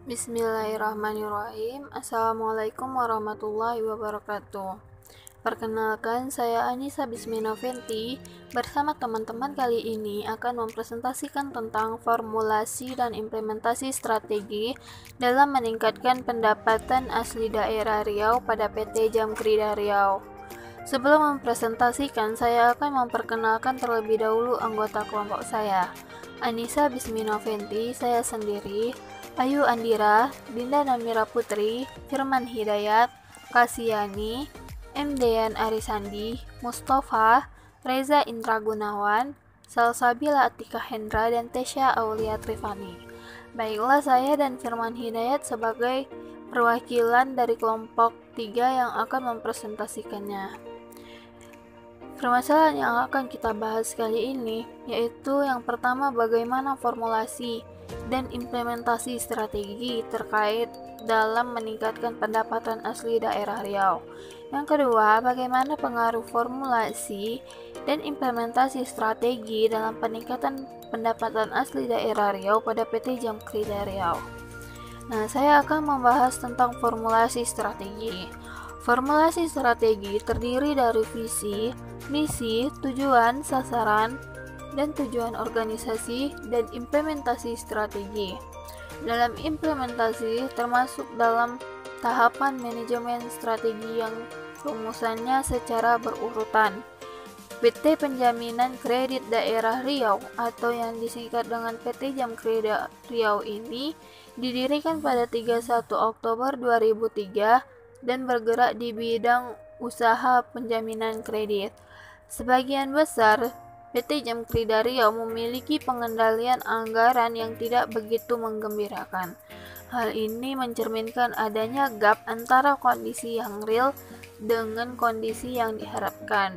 Bismillahirrahmanirrahim. Assalamualaikum warahmatullahi wabarakatuh. Perkenalkan, saya Anissa Bisminoventi. Bersama teman-teman kali ini akan mempresentasikan tentang formulasi dan implementasi strategi dalam meningkatkan pendapatan asli daerah Riau pada PT Jamkrida Riau. Sebelum mempresentasikan, saya akan memperkenalkan terlebih dahulu anggota kelompok saya. Anissa Bisminoventi, saya sendiri, Ayu Andira, Dinda Namira Putri, Firman Hidayat, Kasiani, M. Deyan Arisandi, Mustafa, Reza Indra Gunawan, Salsabila Atika Hendra, dan Tesya Aulia Trifani. Baiklah, saya dan Firman Hidayat sebagai perwakilan dari kelompok 3 yang akan mempresentasikannya. Permasalahan yang akan kita bahas kali ini yaitu yang pertama, bagaimana formulasi dan implementasi strategi terkait dalam meningkatkan pendapatan asli daerah Riau. Yang kedua, bagaimana pengaruh formulasi dan implementasi strategi dalam peningkatan pendapatan asli daerah Riau pada PT Jamkrida Riau. Saya akan membahas tentang formulasi strategi. Formulasi strategi terdiri dari visi, misi, tujuan, sasaran, dan tujuan organisasi, dan implementasi strategi. Dalam implementasi termasuk dalam tahapan manajemen strategi yang rumusannya secara berurutan. PT Penjaminan Kredit Daerah Riau atau yang disingkat dengan PT Jamkrida Riau ini didirikan pada 31 Oktober 2003 dan bergerak di bidang usaha penjaminan kredit. Sebagian besar PT Jamkrida Riau memiliki pengendalian anggaran yang tidak begitu menggembirakan. Hal ini mencerminkan adanya gap antara kondisi yang real dengan kondisi yang diharapkan.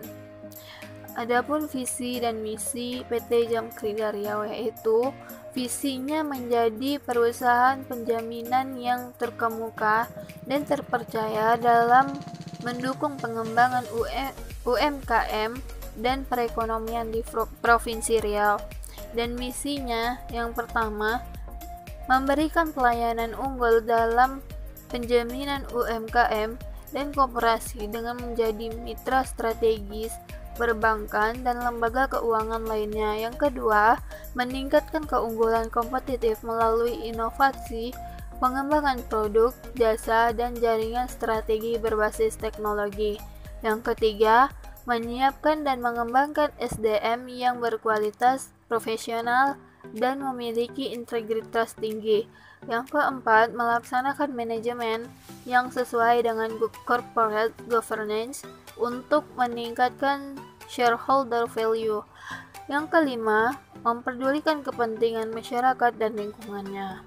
Adapun visi dan misi PT Jamkrida Riau yaitu visinya menjadi perusahaan penjaminan yang terkemuka dan terpercaya dalam mendukung pengembangan UMKM dan perekonomian di Provinsi Riau. Dan misinya yang pertama, memberikan pelayanan unggul dalam penjaminan UMKM dan koperasi dengan menjadi mitra strategis perbankan dan lembaga keuangan lainnya. Yang kedua, meningkatkan keunggulan kompetitif melalui inovasi, pengembangan produk, jasa, dan jaringan strategi berbasis teknologi. Yang ketiga, menyiapkan dan mengembangkan SDM yang berkualitas, profesional, dan memiliki integritas tinggi. Yang keempat, melaksanakan manajemen yang sesuai dengan corporate governance untuk meningkatkan shareholder value. Yang kelima, memperdulikan kepentingan masyarakat dan lingkungannya.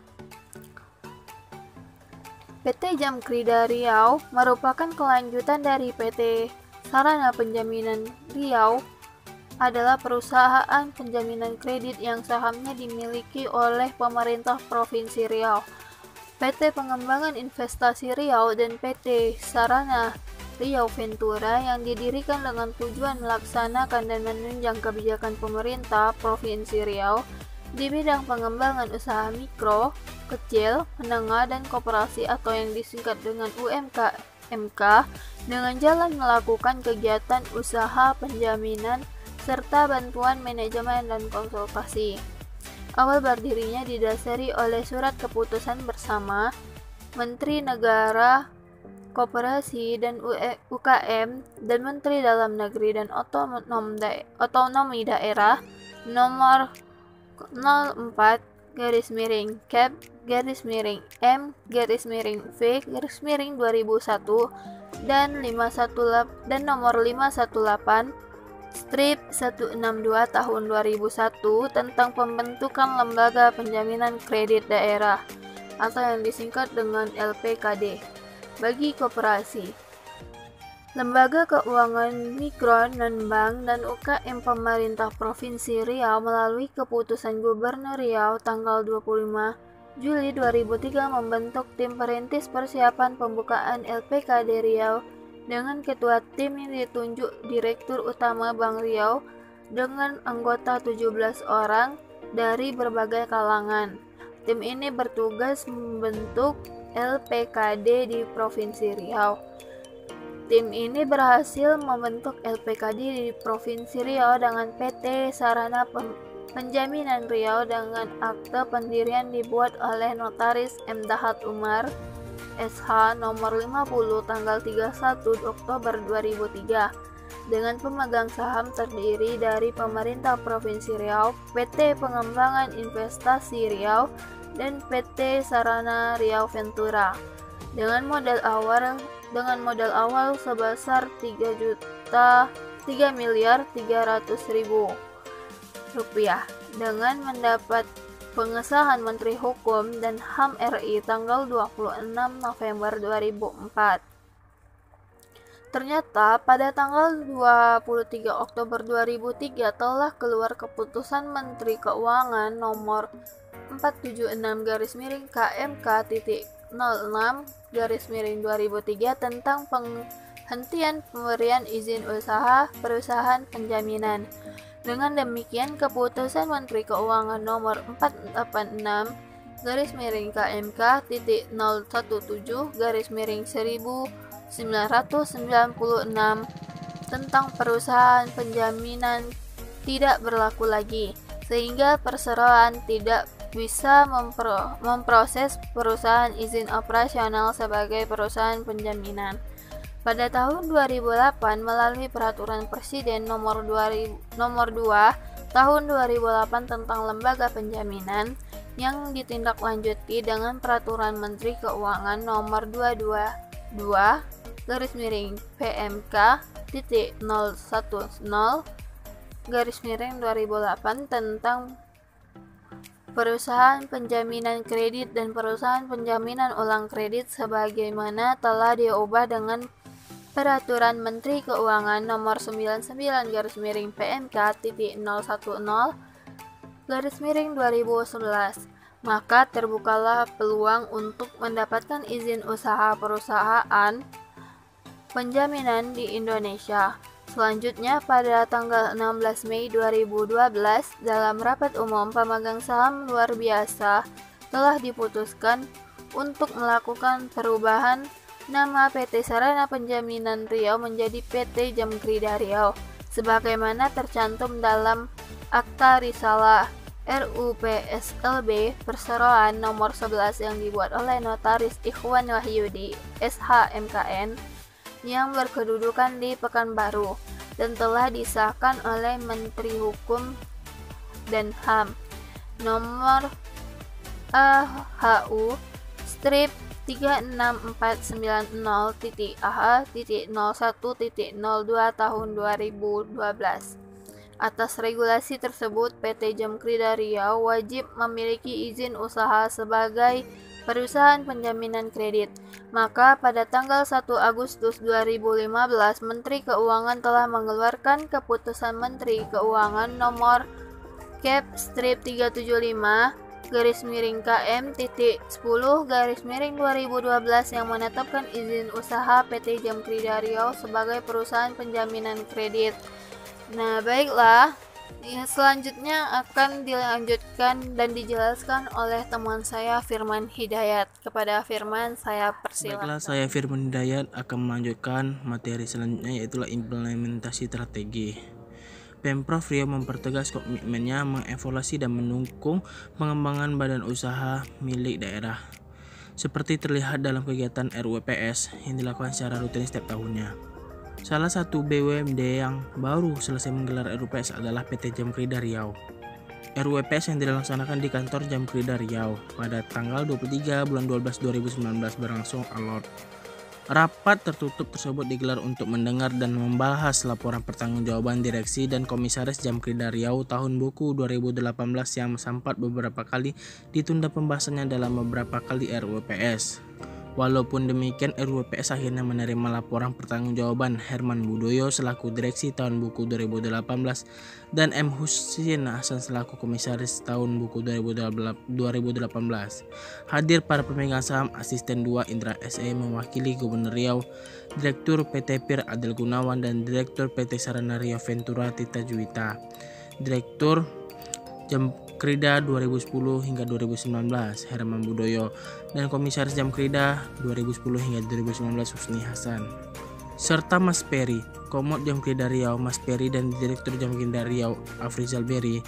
PT Jamkrida Riau merupakan kelanjutan dari PT Sarana Penjaminan Riau, adalah perusahaan penjaminan kredit yang sahamnya dimiliki oleh pemerintah Provinsi Riau, PT Pengembangan Investasi Riau, dan PT Sarana Riau Ventura yang didirikan dengan tujuan melaksanakan dan menunjang kebijakan pemerintah Provinsi Riau di bidang pengembangan usaha mikro, kecil, menengah, dan koperasi atau yang disingkat dengan UMKM dengan jalan melakukan kegiatan usaha penjaminan serta bantuan manajemen dan konsultasi. Awal berdirinya didasari oleh surat keputusan bersama Menteri Negara Koperasi dan UKM dan Menteri Dalam Negeri dan Otonomi Daerah nomor 04/M/M/V/2001 dan nomor 518/162 tahun 2001 tentang pembentukan Lembaga Penjaminan Kredit Daerah atau yang disingkat dengan LPKD bagi koperasi, lembaga keuangan mikro, non-bank, dan UKM pemerintah Provinsi Riau melalui keputusan Gubernur Riau tanggal 25 Juli 2003 membentuk tim perintis persiapan pembukaan LPKD Riau dengan ketua tim yang ditunjuk Direktur Utama Bank Riau dengan anggota 17 orang dari berbagai kalangan. Tim ini bertugas membentuk LPKD di Provinsi Riau. Tim ini berhasil membentuk LPKD di Provinsi Riau dengan PT Sarana Penjaminan Riau dengan akte pendirian dibuat oleh Notaris M. Dahat Umar, SH nomor 50 tanggal 31 Oktober 2003 dengan pemegang saham terdiri dari pemerintah Provinsi Riau, PT Pengembangan Investasi Riau, dan PT Sarana Riau Ventura dengan modal awal sebesar 3.300.000 rupiah dengan mendapat pengesahan Menteri Hukum dan HAM RI tanggal 26 November 2004. Ternyata pada tanggal 23 Oktober 2003 telah keluar keputusan Menteri Keuangan nomor 476/KMK.06/2003 tentang penghentian pemberian izin usaha perusahaan penjaminan. Dengan demikian, keputusan Menteri Keuangan nomor 446/017/1996 tentang perusahaan penjaminan tidak berlaku lagi, sehingga perseroan tidak bisa memproses perusahaan izin operasional sebagai perusahaan penjaminan. Pada tahun 2008 melalui Peraturan Presiden nomor 2 tahun 2008 tentang lembaga penjaminan yang ditindaklanjuti dengan Peraturan Menteri Keuangan nomor 222/PMK.010/2008 tentang perusahaan penjaminan kredit dan perusahaan penjaminan ulang kredit sebagaimana telah diubah dengan Peraturan Menteri Keuangan nomor 99/PMK.010/2011, maka terbukalah peluang untuk mendapatkan izin usaha perusahaan penjaminan di Indonesia. Selanjutnya, pada tanggal 16 Mei 2012, dalam rapat umum pemegang saham luar biasa telah diputuskan untuk melakukan perubahan nama PT Sarana Penjaminan Riau menjadi PT Jamkrida Riau, sebagaimana tercantum dalam Akta Risalah RUPSLB Perseroan nomor 11 yang dibuat oleh Notaris Ikhwan Wahyudi, SH MKN, yang berkedudukan di Pekanbaru dan telah disahkan oleh Menteri Hukum dan HAM nomor AHU strip 36490.AH.01.02 tahun 2012. Atas regulasi tersebut, PT Jamkrida Riau wajib memiliki izin usaha sebagai perusahaan penjaminan kredit. Maka pada tanggal 1 Agustus 2015, Menteri Keuangan telah mengeluarkan Keputusan Menteri Keuangan nomor Kep strip 375-KM.10/2012 yang menetapkan izin usaha PT Jamkrida Riau sebagai perusahaan penjaminan kredit. Nah, baiklah, selanjutnya akan dilanjutkan dan dijelaskan oleh teman saya Firman Hidayat. Kepada Firman, saya persilakan. Baiklah, saya Firman Hidayat akan melanjutkan materi selanjutnya, yaitu implementasi strategi. Pemprov Riau mempertegas komitmennya mengevaluasi dan mendukung pengembangan badan usaha milik daerah, seperti terlihat dalam kegiatan RUPS yang dilakukan secara rutin setiap tahunnya. Salah satu BUMD yang baru selesai menggelar RUPS adalah PT Jamkrida Riau. RUPS yang dilaksanakan di kantor Jamkrida Riau pada tanggal 23 bulan 12 2019 berlangsung alot. Rapat tertutup tersebut digelar untuk mendengar dan membahas laporan pertanggungjawaban direksi dan komisaris Jamkrida Riau tahun buku 2018 yang sempat beberapa kali ditunda pembahasannya dalam beberapa kali RUPS. Walaupun demikian, RUPS akhirnya menerima laporan pertanggungjawaban Herman Budoyo selaku direksi tahun buku 2018 dan M. Husin Hasan selaku komisaris tahun buku 2018. Hadir para pemegang saham asisten 2 Indra SE mewakili Gubernur Riau, Direktur PT PIR Adel Gunawan dan Direktur PT Sarana Riau Ventura Tita Juwita, Direktur Jamkrida 2010 hingga 2019 Herman Budoyo, dan Komisaris Jamkrida 2010 hingga 2019 Husni Hasan. Serta Mas Peri, Komod Jamkrida Riau Mas Peri, dan Direktur Jamkrida Riau Afrizal Beri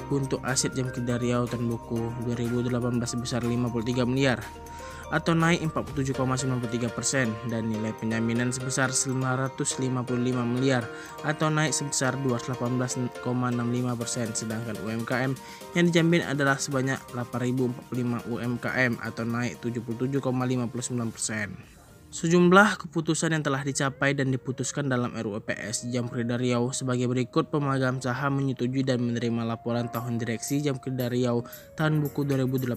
untuk aset Jamkrida Riau tahun buku 2018 sebesar 53 miliar atau naik 47,93%, dan nilai penjaminan sebesar 955 miliar atau naik sebesar 218,65%, sedangkan UMKM yang dijamin adalah sebanyak 8.045 UMKM atau naik 77,59%. Sejumlah keputusan yang telah dicapai dan diputuskan dalam RUU EPS Jamkrida Riau sebagai berikut. Pemegang saham menyetujui dan menerima laporan tahun direksi Jamkrida Riau tahun buku 2018,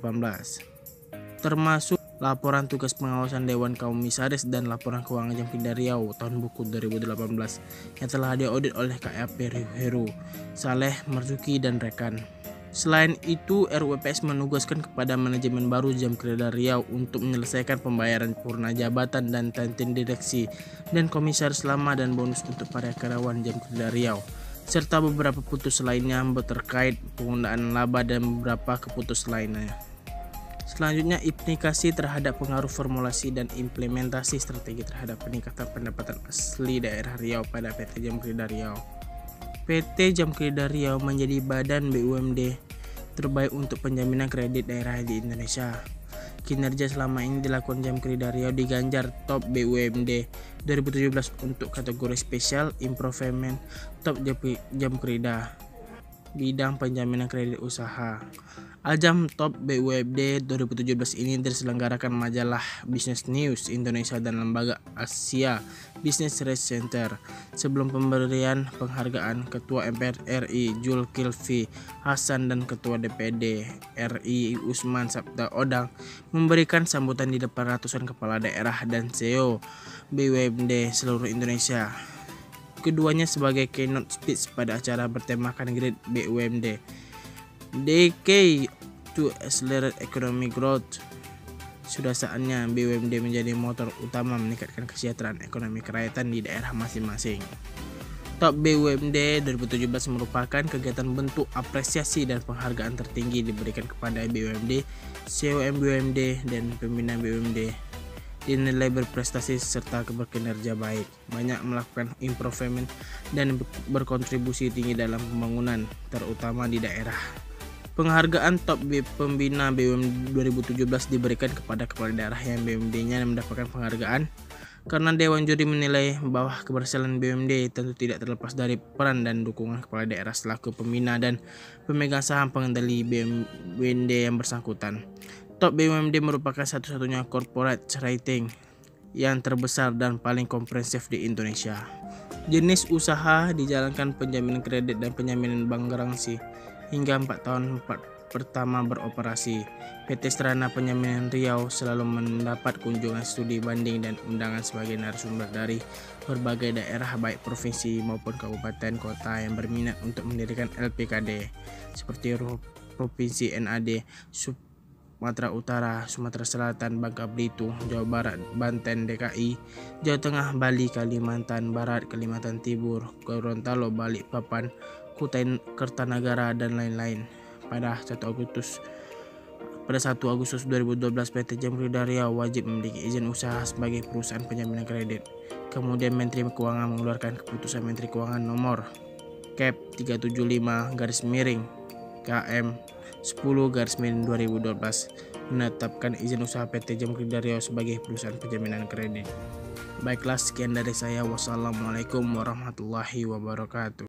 termasuk laporan tugas pengawasan Dewan Komisaris dan laporan keuangan Jamkrida Riau tahun buku 2018 yang telah diaudit oleh KAP Heru, Saleh Marzuki dan rekan. Selain itu, RUU EPS menugaskan kepada manajemen baru Jamkrida Riau untuk menyelesaikan pembayaran purna jabatan dan tantin direksi dan komisaris lama dan bonus untuk para karyawan Jamkrida Riau, serta beberapa putus lainnya terkait penggunaan laba dan beberapa keputus lainnya. Selanjutnya, implikasi terhadap pengaruh formulasi dan implementasi strategi terhadap peningkatan pendapatan asli daerah Riau pada PT Jamkrida Riau. PT Jamkrida Riau menjadi badan BUMD terbaik untuk penjaminan kredit daerah di Indonesia. Kinerja selama ini dilakukan Jamkrida Riau diganjar Top BUMD 2017 untuk kategori Special Improvement Top Jamkrida bidang penjaminan kredit usaha. Ajang Top BUMD 2017 ini diselenggarakan majalah Business News Indonesia dan lembaga Asia Business Research Center. Sebelum pemberian penghargaan, Ketua MPR RI Zulkifli Hasan dan Ketua DPD RI Usman Sabta Odang memberikan sambutan di depan ratusan kepala daerah dan CEO BUMD seluruh Indonesia. Keduanya sebagai keynote speech pada acara bertemakan Great BUMD Decade to Accelerate Economic Growth. Sudah saatnya BUMD menjadi motor utama meningkatkan kesejahteraan ekonomi kerakyatan di daerah masing-masing. Top BUMD 2017 merupakan kegiatan bentuk apresiasi dan penghargaan tertinggi diberikan kepada BUMD, CEO BUMD, dan pembina BUMD dinilai berprestasi serta berkinerja baik, banyak melakukan improvement dan berkontribusi tinggi dalam pembangunan, terutama di daerah. Penghargaan Top Pembina BUMD 2017 diberikan kepada kepala daerah yang BUMD-nya mendapatkan penghargaan karena Dewan Juri menilai bahwa keberhasilan BUMD tentu tidak terlepas dari peran dan dukungan kepala daerah selaku pembina dan pemegang saham pengendali BUMD yang bersangkutan. Top BUMD merupakan satu-satunya corporate rating yang terbesar dan paling komprehensif di Indonesia. Jenis usaha dijalankan penjaminan kredit dan penjaminan bank garansi hingga 4 tahun pertama beroperasi. PT Strana Penjaminan Riau selalu mendapat kunjungan studi banding dan undangan sebagai narasumber dari berbagai daerah baik provinsi maupun kabupaten kota yang berminat untuk mendirikan LPKD seperti Provinsi NAD, Sumatera Utara, Sumatera Selatan, Bangka Belitung, Jawa Barat, Banten, DKI, Jawa Tengah, Bali, Kalimantan Barat, Kalimantan Timur, Gorontalo, Balikpapan, Kutai Kartanagara, dan lain-lain. Pada 1 Agustus 2012 PT Jamkrida Riau wajib memiliki izin usaha sebagai perusahaan penjaminan kredit. Kemudian Menteri Keuangan mengeluarkan keputusan Menteri Keuangan nomor Cap 375 KM 10/2012 menetapkan izin usaha PT Jamkrida Riau sebagai perusahaan penjaminan kredit. Baiklah, sekian dari saya. Wassalamualaikum warahmatullahi wabarakatuh.